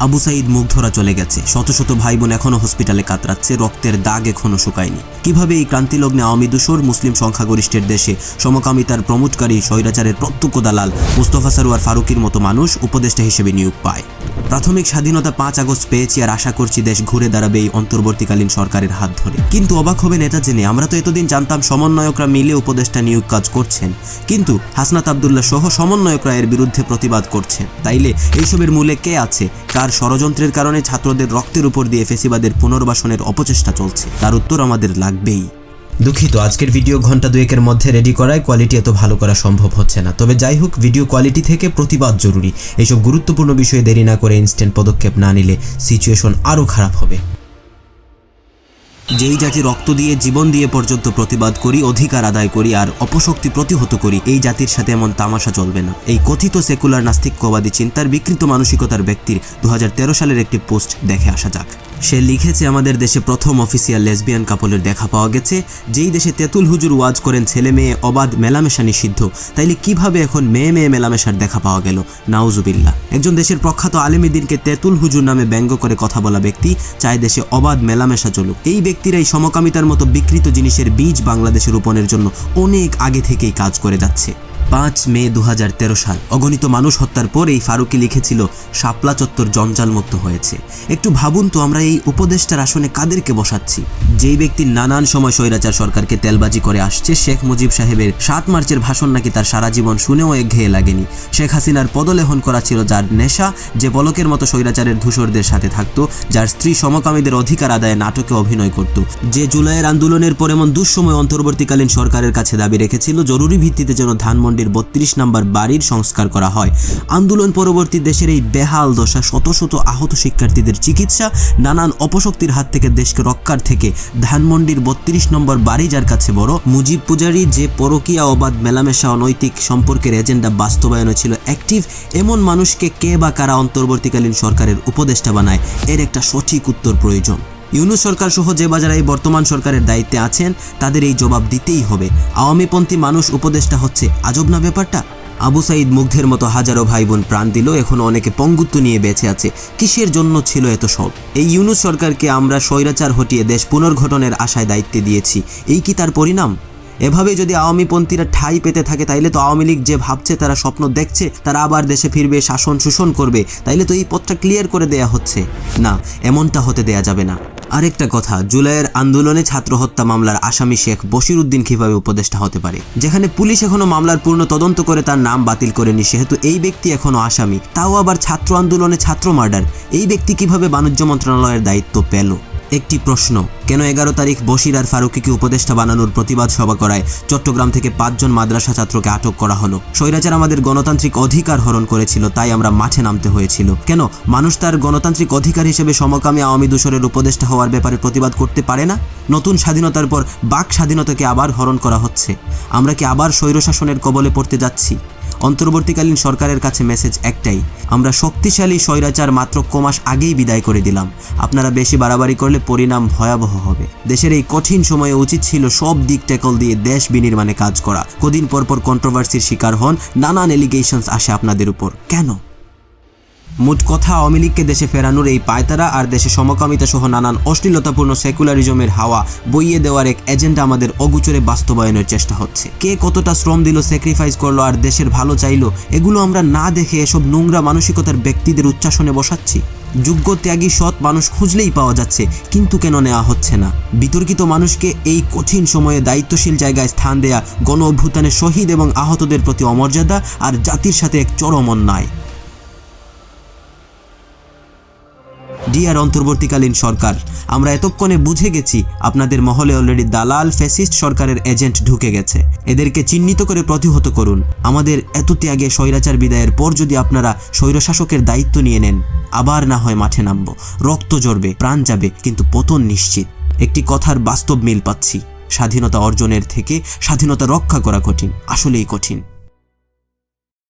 আবু সাইদ মুখ ধরা চলে গেছে, শত শত ভাই বোন এখনো হসপিটালে কাতরাচ্ছে, রক্তের দাগ এখনো শুকায়নি। কিভাবে এই ক্রান্তিলগ্নে আওয়ামী দূষর মুসলিম সংখ্যাগরিষ্ঠের দেশে সমকামিতার প্রমোটকারী স্বৈরাচারের প্রত্যক্ষ দালাল মুস্তফা সরোয়ার ফারুকীর মতো মানুষ উপদেষ্টা হিসেবে নিয়োগ পায়? প্রাথমিক স্বাধীনতা 5 আগস্ট পেয়েছি আর আশা করছি দেশ ঘুরে দাঁড়াবে এই অন্তর্বর্তীকালীন সরকারের হাত ধরে। কিন্তু অবাক হবে নেতা জেনে, আমরা তো এতদিন জানতাম সমন্বয়করা মিলে উপদেষ্টা নিয়োগ কাজ করছেন, কিন্তু হাসনাত আব্দুল্লাহ সহ সমন্বয়করা এর বিরুদ্ধে প্রতিবাদ করছেন। তাইলে এইসবের মূলে কে আছে? কার ষড়যন্ত্রের কারণে ছাত্রদের রক্তের উপর দিয়ে ফেসিবাদের পুনর্বাসনের অপচেষ্টা চলছে? তার উত্তর আমাদের লাগবেই। দুঃখিত, আজকের ভিডিও ঘন্টা দুয়েকের মধ্যে রেডি করায় কোয়ালিটি এত ভালো করা সম্ভব হচ্ছে না। তবে যাই হোক, ভিডিও কোয়ালিটি থেকে প্রতিবাদ জরুরি। এইসব গুরুত্বপূর্ণ বিষয়ে দেরি না করে ইনস্ট্যান্ট পদক্ষেপ না নিলে সিচুয়েশন আরও খারাপ হবে। যেই জাতি রক্ত দিয়ে জীবন দিয়ে পর্যন্ত প্রতিবাদ করি, অধিকার আদায় করি আর অপশক্তি প্রতিহত করি, এই জাতির সাথে এমন তামাশা চলবে না। এই কথিত সেকুলার নাস্তিকবাদী চিন্তার বিকৃত মানসিকতার ব্যক্তির 2013 সালের একটি পোস্ট দেখে আসা যাক। সে লিখেছে, আমাদের দেশে প্রথম অফিসিয়াল লেসবিয়ান কাপলের দেখা পাওয়া গেছে। যেই দেশে তেঁতুল হুজুর ওয়াজ করেন ছেলে মেয়ে অবাধ মেলামেশা নিষিদ্ধ, তাইলে কিভাবে এখন মেয়ে মেয়ে মেলামেশার দেখা পাওয়া গেল? নাউজুবিল্লাহ। একজন দেশের প্রখ্যাত আলেমীদিনকে তেঁতুল হুজুর নামে ব্যঙ্গ করে কথা বলা ব্যক্তি চায় দেশে অবাধ মেলামেশা চলুক। এই ব্যক্তিরা এই সমকামিতার মতো বিকৃত জিনিসের বীজ বাংলাদেশে রোপণের জন্য অনেক আগে থেকেই কাজ করে যাচ্ছে। 5 মে 2013 সাল, অগণিত মানুষ হত্যার পর এই ফারুকী লিখেছিল, শাপলা চত্বর জঞ্জালমুক্ত হয়েছে। একটু ভাবুন তো, আমরা এই উপদেষ্টার আসনে কাদেরকে বসাচ্ছি? যেই ব্যক্তি নানান সময় স্বৈরাচার সরকারকে তেলবাজি করে আসছে। শেখ মুজিব সাহেবের 7 মার্চের ভাষণ নাকি তার সারা জীবন শুনেও একঘেয়ে লাগেনি। শেখ হাসিনার পদলেহন করা ছিল যার নেশা, যে পলকের মতো স্বৈরাচারের ধূসরদের সাথে থাকতো, যার স্ত্রী সমকামীদের অধিকার আদায়ে নাটকে অভিনয় করত, যে জুলাইয়ের আন্দোলনের পর এমন দুঃসময় অন্তর্বর্তীকালীন সরকারের কাছে দাবি রেখেছিল জরুরি ভিত্তিতে যেন ধানমন্ডি 32 নম্বর বাড়ির সংস্কার করা হয়। আন্দোলন পরবর্তী দেশের এই বেহাল দশা, শত শত আহত শিক্ষার্থীদের চিকিৎসা, নানান অপশক্তির হাত থেকে দেশকে রক্ষার থেকে ধানমন্ডির 32 নম্বর বাড়ি যার কাছে বড়, মুজিব পূজারী যে পরকীয়া অবাধ মেলামেশা অনৈতিক সম্পর্কের এজেন্ডা বাস্তবায়নে ছিল অ্যাক্টিভ, এমন মানুষকে কে বা কারা অন্তর্বর্তীকালীন সরকারের উপদেষ্টা বানায়? এর একটা সঠিক উত্তর প্রয়োজন। ইউনূস সরকার সহ যে বাজারে এই বর্তমান সরকারের দায়িত্বে আছেন তাদের এই জবাব দিতেই হবে। আওয়ামীপন্থী মানুষ উপদেষ্টা হচ্ছে, আজব না ব্যাপারটা? আবু সাইদ মুগ্ধের মতো হাজারো ভাই বোন প্রাণ দিল, এখনো অনেকে পঙ্গুত্ব নিয়ে বেঁচে আছে। কিসের জন্য ছিল এত সব? এই ইউনূস সরকারকে আমরা স্বৈরাচার হটিয়ে দেশ পুনর্গঠনের আশায় দায়িত্বে দিয়েছি, এই কি তার পরিণাম? এভাবে যদি আওয়ামীপন্থীরা ঠাঁই পেতে থাকে, তাইলে তো আওয়ামী লীগ যে ভাবছে, তারা স্বপ্ন দেখছে তারা আবার দেশে ফিরবে, শাসন শোষণ করবে, তাইলে তো এই পথটা ক্লিয়ার করে দেয়া হচ্ছে। না, এমনটা হতে দেয়া যাবে না। আরেকটা কথা, জুলাইয়ের আন্দোলনে ছাত্র হত্যা মামলার আসামি শেখ বশিরউদ্দিন কিভাবে উপদেষ্টা হতে পারে? যেখানে পুলিশ এখনো মামলার পূর্ণ তদন্ত করে তার নাম বাতিল করেনি, সেহেতু এই ব্যক্তি এখনো আসামি, তাও আবার ছাত্র আন্দোলনে ছাত্র মার্ডার। এই ব্যক্তি কিভাবে বাণিজ্য মন্ত্রণালয়ের দায়িত্ব পেল? একটি প্রশ্ন, কেন 11 তারিখ বশির আর ফারুকীকে উপদেষ্টা বানানোর প্রতিবাদ সভা করায় চট্টগ্রাম থেকে 5 জন মাদ্রাসা ছাত্রকে আটক করা হলো? স্বৈরাচার আমাদের গণতান্ত্রিক অধিকার হরণ করেছিল, তাই আমরা মাঠে নামতে হয়েছিল। কেন মানুষ তার গণতান্ত্রিক অধিকার হিসেবে সমকামী আওয়ামী দূষরের উপদেষ্টা হওয়ার ব্যাপারে প্রতিবাদ করতে পারে না? নতুন স্বাধীনতার পর বাক স্বাধীনতাকে আবার হরণ করা হচ্ছে। আমরা কি আবার স্বৈরশাসনের কবলে পড়তে যাচ্ছি? অন্তর্বর্তীকালীন সরকারের কাছে মেসেজ একটাই, আমরা শক্তিশালী স্বৈরাচার মাত্র কমাস আগেই বিদায় করে দিলাম। আপনারা বেশি বাড়াবাড়ি করলে পরিণাম ভয়াবহ হবে। দেশের এই কঠিন সময়ে উচিত ছিল সব দিক ট্যাকল দিয়ে দেশ বিনির্মাণে কাজ করা। কদিন পর পর কন্ট্রোভার্সির শিকার হন, নানান এলিগেশনস আসে আপনাদের উপর। কেন? মোট কথা, আওয়ামী লীগকে দেশে ফেরানোর এই পায়তারা আর দেশে সমকামিতা সহ নানান অশ্লীলতাপূর্ণ সেকুলারিজমের হাওয়া বইয়ে দেওয়ার এক এজেন্ডা আমাদের অগোচরে বাস্তবায়নের চেষ্টা হচ্ছে। কে কতটা শ্রম দিল, স্যাক্রিফাইস করলো আর দেশের ভালো চাইলো, এগুলো আমরা না দেখে এসব নোংরা মানসিকতার ব্যক্তিদের উচ্চাসনে বসাচ্ছি। যোগ্য ত্যাগী সৎ মানুষ খুঁজলেই পাওয়া যাচ্ছে, কিন্তু কেন নেওয়া হচ্ছে না? বিতর্কিত মানুষকে এই কঠিন সময়ে দায়িত্বশীল জায়গায় স্থান দেয়া গণ অভ্যুত্থানে শহীদ এবং আহতদের প্রতি অমর্যাদা আর জাতির সাথে এক চরম অন্যায়। ডিয়ার অন্তর্বর্তীকালীন সরকার, আমরা এতক্ষণে বুঝে গেছি আপনাদের মহলে অলরেডি দালাল ফ্যাসিস্ট সরকারের এজেন্ট ঢুকে গেছে। এদেরকে চিহ্নিত করে প্রতিহত করুন। আমাদের এত ত্যাগে স্বৈরাচার বিদায়ের পর যদি আপনারা স্বৈরশাসকের দায়িত্ব নিয়ে নেন, আবার না হয় মাঠে নামবো, রক্ত ঝরবে, প্রাণ যাবে, কিন্তু পতন নিশ্চিত। একটি কথার বাস্তব মিল পাচ্ছি, স্বাধীনতা অর্জনের থেকে স্বাধীনতা রক্ষা করা কঠিন, আসলেই কঠিন।